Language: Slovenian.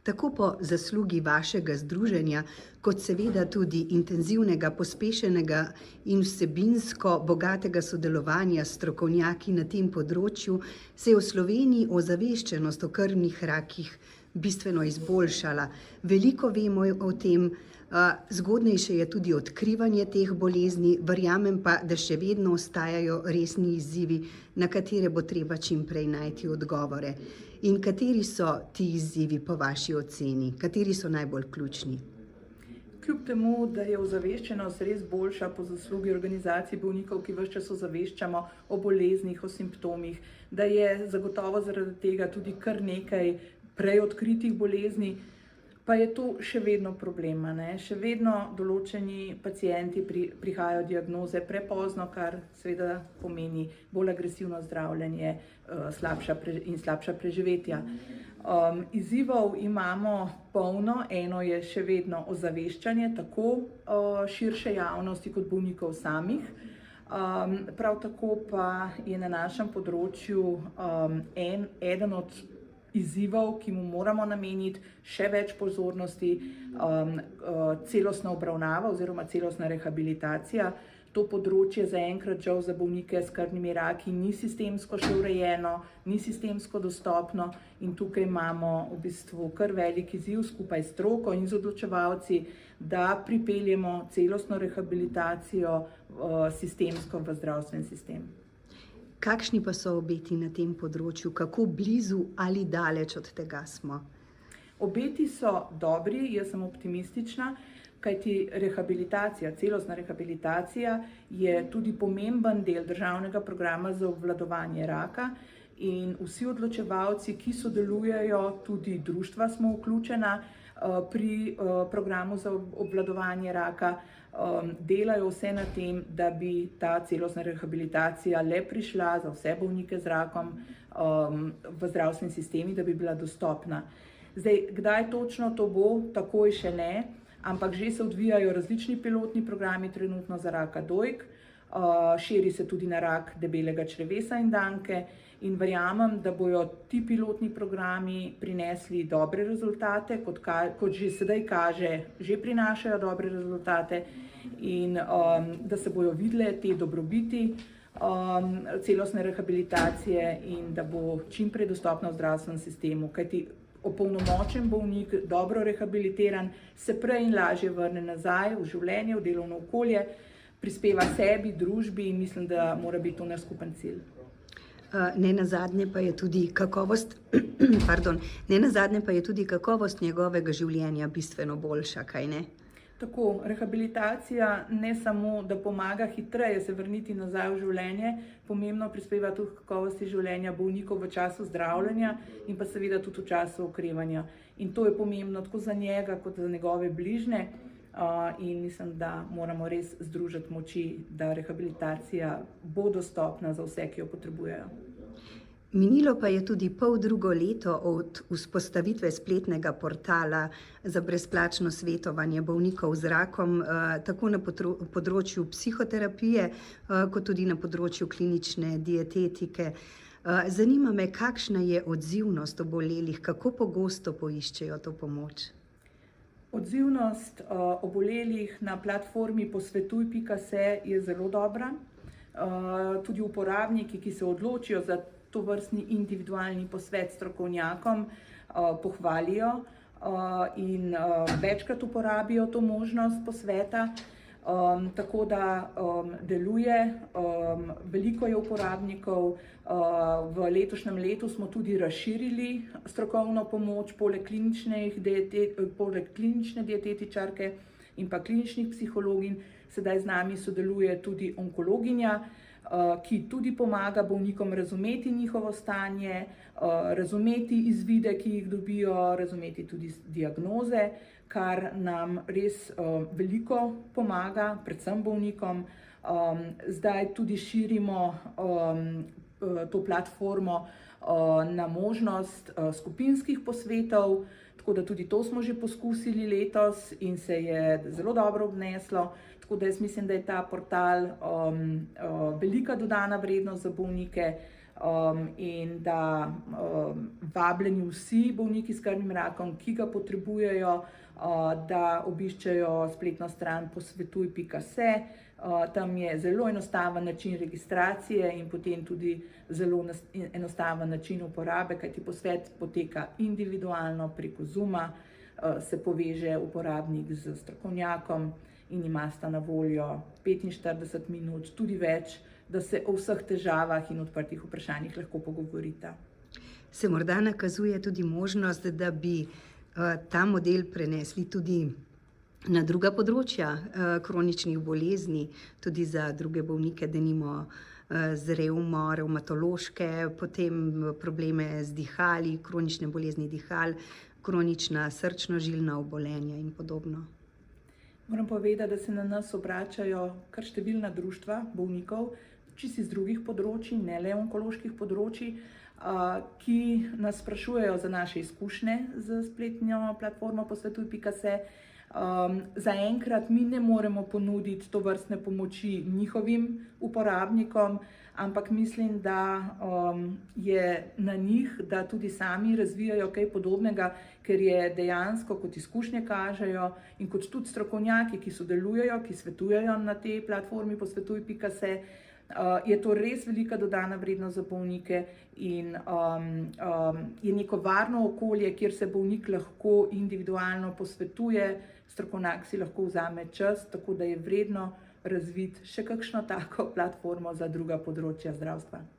Tako po zaslugi vašega združenja, kot seveda tudi intenzivnega, pospešenega in vsebinsko bogatega sodelovanja s strokovnjaki na tem področju, se je v Sloveniji ozaveščenost o krvnih rakih bistveno izboljšala. Veliko vemo o tem, zgodnejše je tudi odkrivanje teh bolezni, verjamem pa, da še vedno ostajajo resni izzivi, na katere bo treba čim prej najti odgovore. In kateri so ti izzivi po vaši oceni? Kateri so najbolj ključni? Kljub temu, da je ozaveščenost res boljša po zaslugi organizacij bolnikov, ki ves čas ozaveščamo o boleznih, o simptomih, da je zagotovo zaradi tega tudi kar nekaj prej odkritih bolezni, pa je to še vedno problem. Še vedno določeni pacienti prihajajo diagnoze prepozno, kar seveda pomeni bolj agresivno zdravljenje in slabša preživetja. Izzivov imamo polno, eno je še vedno ozaveščanje tako širše javnosti kot bolnikov samih. Prav tako pa je na našem področju eden od izzivov, ki mu moramo nameniti še več pozornosti, celostna obravnava oziroma celostna rehabilitacija. To področje zaenkrat žal za bolnike s krvnimi raki ni sistemsko še urejeno, ni sistemsko dostopno in tukaj imamo v bistvu kar velik izziv skupaj s stroko in z odločevalci, da pripeljemo celostno rehabilitacijo sistemsko v zdravstveni sistem. Kakšni pa so obeti na tem področju? Kako blizu ali daleč od tega smo? Obeti so dobri, jaz sem optimistična, kajti rehabilitacija, celostna rehabilitacija je tudi pomemben del državnega programa za obvladovanje raka in vsi odločevalci, ki sodelujejo, tudi društva smo vključena pri programu za obvladovanje raka, delajo vse na tem, da bi ta celostna rehabilitacija le prišla za vse bolnike z rakom v zdravstveni sistemi, da bi bila dostopna. Zdaj, kdaj točno to bo, takoj še ne, ampak že se odvijajo različni pilotni programi trenutno za raka dojk, širi se tudi na rak debelega črevesa in danke in verjamem, da bojo ti pilotni programi prinesli dobre rezultate, kot že sedaj kaže, že prinašajo dobre rezultate in da se bojo videle te dobrobiti celostne rehabilitacije in da bo čim prej dostopna v zdravstvenem sistemu, kajti opolnomočen bolnik, dobro rehabilitiran, se prej in lažje vrne nazaj v življenje, v delovno okolje, prispeva sebi, družbi in mislim, da mora biti to naš skupen cilj. Nenazadnje pa je tudi kakovost njegovega življenja bistveno boljša, kaj ne? Tako, rehabilitacija ne samo, da pomaga hitreje se vrniti nazaj v življenje, pomembno prispeva tudi kakovosti življenja bolnikov v času zdravljenja in pa seveda tudi v času okrevanja. In to je pomembno tako za njega kot za njegove bližnje in mislim, da moramo res združiti moči, da rehabilitacija bo dostopna za vse, ki jo potrebujejo. Minilo pa je tudi poldrugo leto od vzpostavitve spletnega portala za brezplačno svetovanje bolnikov z rakom, tako na področju psihoterapije, kot tudi na področju klinične dietetike. Zanima me, kakšna je odzivnost obolelih, kako pogosto poiščejo to pomoč? Odzivnost obolelih na platformi posvetuj.se je zelo dobra. Tudi uporabniki, ki se odločijo za tovrstni individualni posvet strokovnjakom, pohvalijo in večkrat uporabijo to možnost posveta, tako da deluje, veliko je uporabnikov. V letošnjem letu smo tudi razširili strokovno pomoč, poleg klinične dietetičarke in pa kliničnih psihologin, sedaj z nami sodeluje tudi onkologinja, ki tudi pomaga bolnikom razumeti njihovo stanje, razumeti izvide, ki jih dobijo, razumeti tudi diagnoze, kar nam res veliko pomaga, predvsem bolnikom. Zdaj tudi širimo to platformo na možnost skupinskih posvetov, tako da tudi to smo že poskusili letos in se je zelo dobro obneslo. Tako da jaz mislim, da je ta portal velika dodana vrednost za bolnike, in da vabljeni vsi bolniki s krvnim rakom, ki ga potrebujejo, da obiščejo spletno stran posvetuj.se. Tam je zelo enostaven način registracije in potem tudi zelo enostaven način uporabe, kajti posvet poteka individualno preko Zooma, se poveže uporabnik z strokovnjakom in imata na voljo 45 minut, tudi več, da se o vseh težavah in odprtih vprašanjih lahko pogovorita. Se morda nakazuje tudi možnost, da bi ta model prenesli tudi na druga področja kroničnih bolezni, tudi za druge bolnike, denimo z revmo, revmatološke, potem probleme z dihali, kronične bolezni dihal, kronična srčno-žilna obolenja in podobno. Moram povedati, da se na nas obračajo kar številna društva bolnikov, čisto iz drugih področij, ne le onkoloških področij, ki nas sprašujejo za naše izkušnje z spletno platformo posvetuj.se. Zaenkrat mi ne moremo ponuditi tovrstne pomoči njihovim uporabnikom, ampak mislim, da je na njih, da tudi sami razvijajo kaj podobnega, ker je dejansko, kot izkušnje kažejo in kot tudi strokovnjaki, ki sodelujejo, ki svetujejo na tej platformi posvetuj.se, je to res velika dodana vrednost za bolnike in je neko varno okolje, kjer se bolnik lahko individualno posvetuje, strokovnjak si lahko vzame čas, tako da je vredno razviti še kakšno tako platformo za druga področja zdravstva.